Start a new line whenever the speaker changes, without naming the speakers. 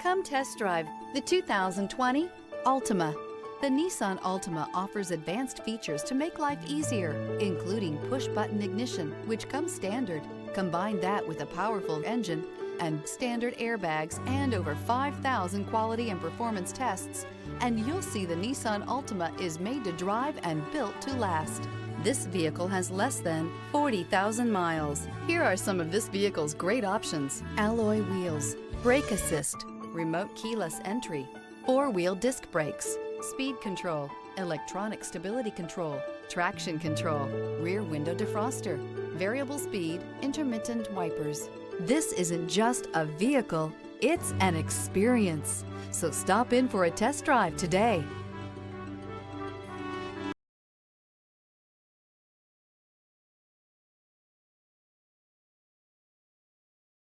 Come test drive the 2020 Altima. The Nissan Altima offers advanced features to make life easier, including push-button ignition, which comes standard. Combine that with a powerful engine and standard airbags and over 5,000 quality and performance tests, and you'll see the Nissan Altima is made to drive and built to last. This vehicle has less than 40,000 miles. Here are some of this vehicle's great options: alloy wheels, brake assist, remote keyless entry, four-wheel disc brakes, speed control, electronic stability control, traction control, rear window defroster, variable speed, intermittent wipers. This isn't just a vehicle, it's an experience. So stop in for a test drive today.